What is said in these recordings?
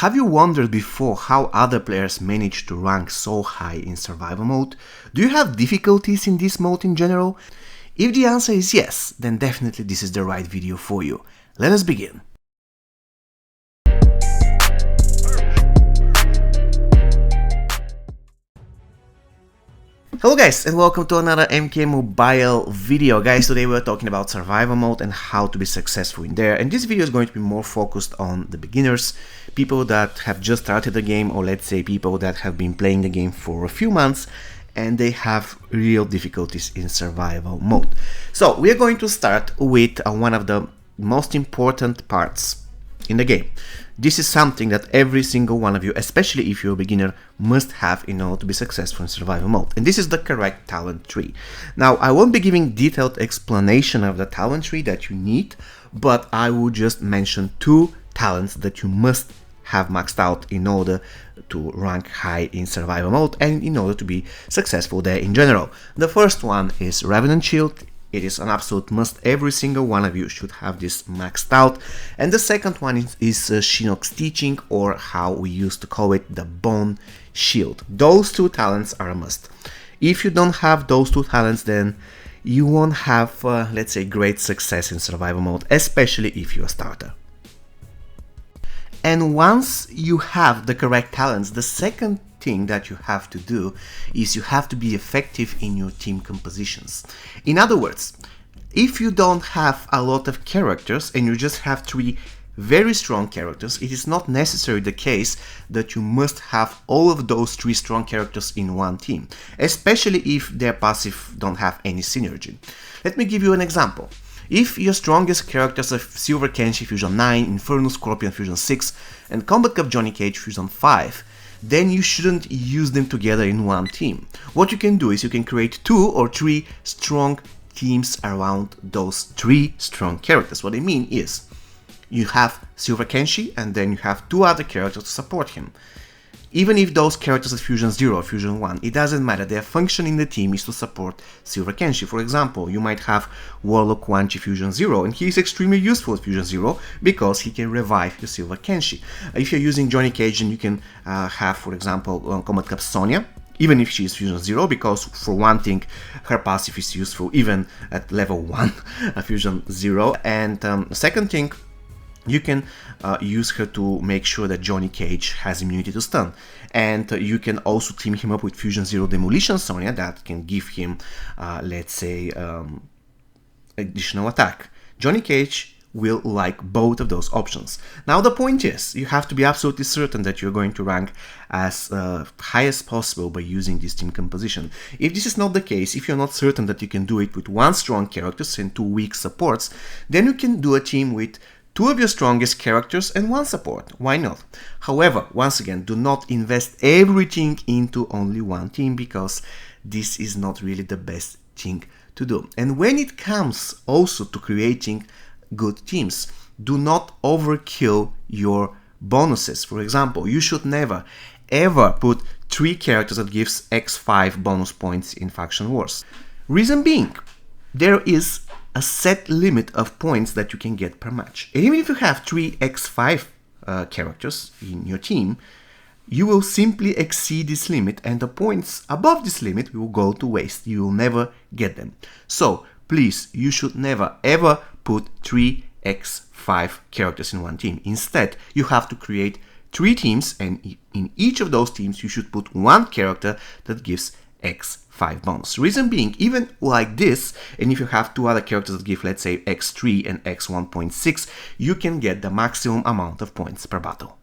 Have you wondered before how other players manage to rank so high in survival mode? Do you have difficulties in this mode in general? If the answer is yes, then definitely this is the right video for you. Let us begin. Hello guys, and welcome to another MK Mobile video. Guys, today we're talking about survival mode and how to be successful in there. And this video is going to be more focused on the beginners, people that have just started the game, or let's say people that have been playing the game for a few months and they have real difficulties in survival mode. So we are going to start with one of the most important parts in the game. This is something that every single one of you, especially if you're a beginner, must have in order to be successful in survival mode. And this is the correct talent tree. Now, I won't be giving detailed explanation of the talent tree that you need, but I will just mention two talents that you must have maxed out in order to rank high in survival mode and in order to be successful there in general. The first one is Revenant Shield. It is an absolute must. Every single one of you should have this maxed out. And the second one is Shinnok's Teaching, or how we used to call it, the Bone Shield. Those two talents are a must. If you don't have those two talents, then you won't have, let's say, great success in survival mode, especially if you're a starter. And once you have the correct talents, the second thing that you have to do is you have to be effective in your team compositions. In other words, if you don't have a lot of characters and you just have three very strong characters, it is not necessarily the case that you must have all of those three strong characters in one team, especially if their passive don't have any synergy. Let me give you an example. If your strongest characters are Silver Kenshi Fusion 9, Inferno Scorpion Fusion 6, and Combat Cup Johnny Cage Fusion 5, then you shouldn't use them together in one team. What you can do is you can create 2 or 3 strong teams around those 3 strong characters. What I mean is, you have Silver Kenshi and then you have 2 other characters to support him. Even if those characters are Fusion 0 or Fusion 1, it doesn't matter, their function in the team is to support Silver Kenshi. For example, you might have Warlock Quan-Chi Fusion 0, and he is extremely useful at Fusion 0 because he can revive your Silver Kenshi. If you're using Johnny Cage, then you can have, for example, Combat Cup Sonya, even if she is Fusion 0, because for one thing, her passive is useful even at level 1 Fusion 0. And second thing, you can use her to make sure that Johnny Cage has immunity to stun. And you can also team him up with Fusion 0 Demolition Sonya that can give him, let's say, additional attack. Johnny Cage will like both of those options. Now the point is, you have to be absolutely certain that you're going to rank as high as possible by using this team composition. If this is not the case, if you're not certain that you can do it with 1 strong character and 2 weak supports, then you can do a team with 2 of your strongest characters and 1 support. Why not? However, once again, do not invest everything into only one team, because this is not really the best thing to do. And when it comes also to creating good teams, do not overkill your bonuses. For example, you should never ever put 3 characters that gives x5 bonus points in Faction Wars. Reason being, there is a set limit of points that you can get per match. And even if you have 3 x5 characters in your team, you will simply exceed this limit, and the points above this limit will go to waste. You will never get them. So please, you should never ever put 3 x5 characters in one team. Instead, you have to create 3 teams, and in each of those teams you should put 1 character that gives x5 bonus. Reason being, even like this, and if you have 2 other characters that give, let's say, x3 and x1.6, you can get the maximum amount of points per battle.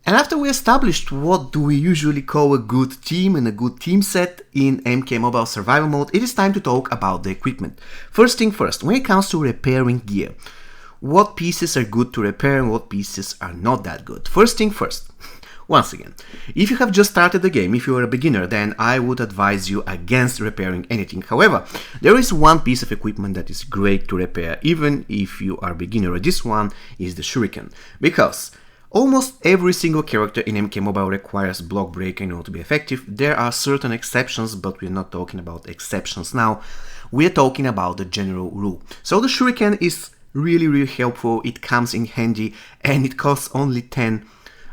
And after we established what do we usually call a good team and a good team set in MK Mobile Survival Mode, it is time to talk about the equipment. First thing first, when it comes to repairing gear, what pieces are good to repair and what pieces are not that good? First thing first, once again, if you have just started the game, if you are a beginner, then I would advise you against repairing anything. However, there is one piece of equipment that is great to repair, even if you are a beginner. This one is the Shuriken, because almost every single character in MK Mobile requires block break in order to be effective. There are certain exceptions, but we're not talking about exceptions now. We're talking about the general rule. So the Shuriken is really helpful. It comes in handy and it costs only 10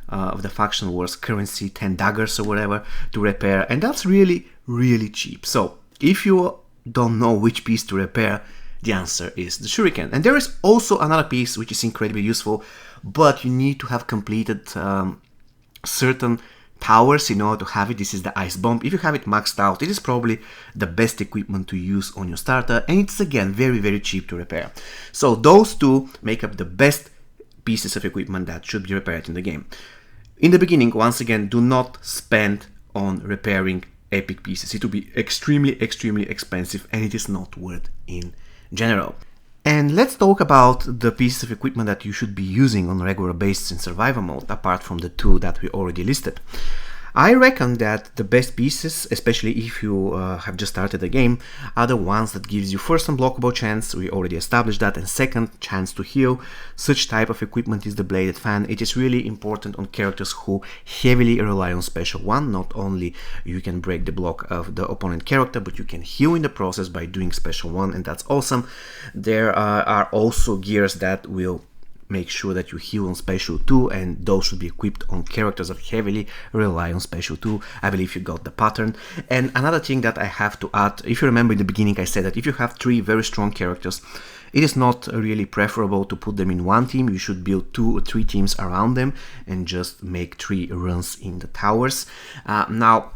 of the Faction Wars currency, 10 daggers or whatever, to repair, and that's really, really cheap. So if you don't know which piece to repair, the answer is the Shuriken. And there is also another piece which is incredibly useful, but you need to have completed certain towers in order to have it. This is the Ice Bomb. If you have it maxed out, it is probably the best equipment to use on your starter, and it's again very, very cheap to repair. So those two make up the best pieces of equipment that should be repaired in the game. In the beginning, once again, do not spend on repairing epic pieces. It will be extremely, extremely expensive, and it is not worth in general. And let's talk about the pieces of equipment that you should be using on a regular basis in survival mode, apart from the two that we already listed. I reckon that the best pieces, especially if you have just started the game, are the ones that gives you first unblockable chance, we already established that, and second, chance to heal. Such type of equipment is the Bladed Fan. It is really important on characters who heavily rely on Special 1. Not only you can break the block of the opponent character, but you can heal in the process by doing Special 1, and that's awesome. There are also gears that will make sure that you heal on Special 2, and those should be equipped on characters that heavily rely on Special 2. I believe you got the pattern. And another thing that I have to add, if you remember in the beginning I said that if you have 3 very strong characters, it is not really preferable to put them in one team. You should build 2 or 3 teams around them and just make 3 runs in the towers. Now,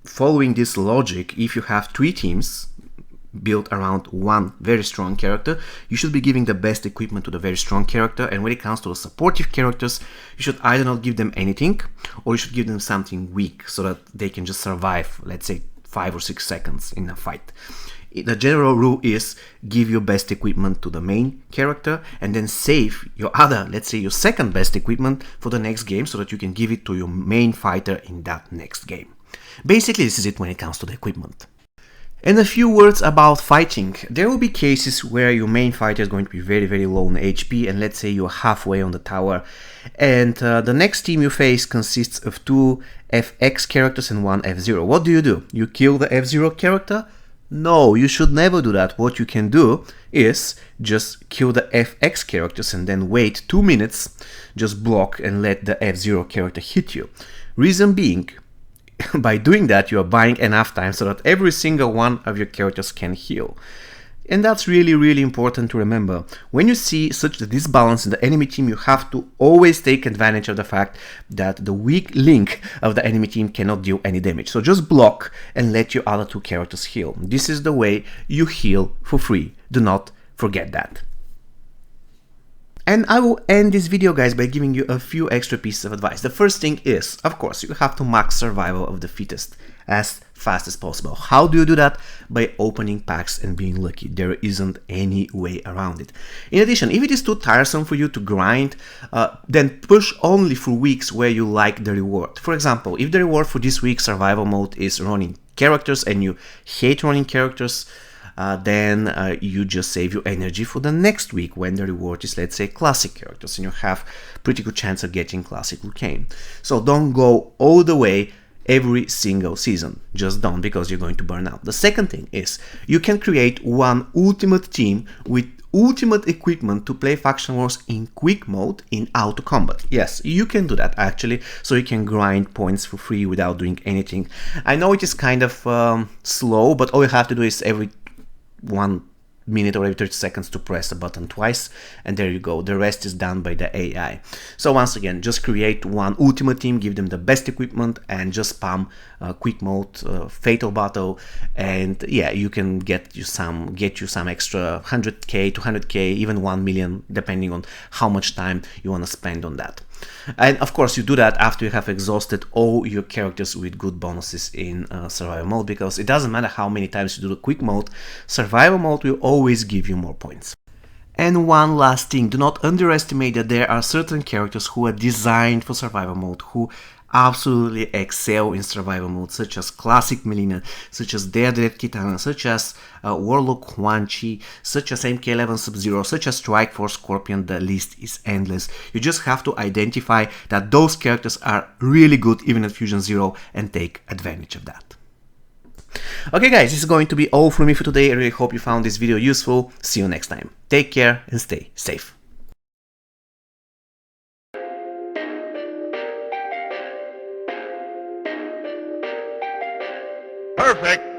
following this logic, if you have 3 teams built around one very strong character, you should be giving the best equipment to the very strong character. And when it comes to the supportive characters, you should either not give them anything, or you should give them something weak so that they can just survive, let's say 5 or 6 seconds in a fight. The general rule is give your best equipment to the main character and then save your other, let's say your second best equipment for the next game, so that you can give it to your main fighter in that next game. Basically, this is it when it comes to the equipment. And a few words about fighting. There will be cases where your main fighter is going to be very, very low on HP, and let's say you're halfway on the tower, and the next team you face consists of 2 FX characters and 1 F-Zero. What do? You kill the F-Zero character? No, you should never do that. What you can do is just kill the FX characters and then wait 2 minutes, just block and let the F-Zero character hit you. Reason being, by doing that, you are buying enough time so that every single one of your characters can heal. And that's really, really important to remember. When you see such a disbalance in the enemy team, you have to always take advantage of the fact that the weak link of the enemy team cannot deal any damage. So just block and let your other 2 characters heal. This is the way you heal for free. Do not forget that. And I will end this video, guys, by giving you a few extra pieces of advice. The first thing is, of course, you have to max survival of the fittest as fast as possible. How do you do that? By opening packs and being lucky. There isn't any way around it. In addition, if it is too tiresome for you to grind, then push only for weeks where you like the reward. For example, if the reward for this week's survival mode is running characters and you hate running characters, then you just save your energy for the next week when the reward is, let's say, classic characters, and you have pretty good chance of getting classic Lucane. So don't go all the way every single season. Just don't, because you're going to burn out. The second thing is you can create one ultimate team with ultimate equipment to play Faction Wars in quick mode in auto combat. Yes, you can do that actually, so you can grind points for free without doing anything. I know it is kind of slow, but all you have to do is every 1 minute or every 30 seconds to press the button twice, and there you go. The rest is done by the AI. So once again, just create one ultimate team, give them the best equipment, and just spam quick mode, fatal battle, and yeah, you can get you some extra 100k, 200k, even 1 million, depending on how much time you want to spend on that. And of course, you do that after you have exhausted all your characters with good bonuses in survival mode, because it doesn't matter how many times you do the quick mode, survival mode will always give you more points. And one last thing, do not underestimate that there are certain characters who are designed for survival mode, who absolutely excel in survival mode, such as Classic Melina, such as Daredevil Kitana, such as Warlock Quan Chi, such as MK11 Sub-Zero, such as Strike Force Scorpion. The list is endless. You just have to identify that those characters are really good even at Fusion Zero and take advantage of that. Okay guys, this is going to be all from me for today. I really hope you found this video useful. See you next time. Take care and stay safe. Perfect.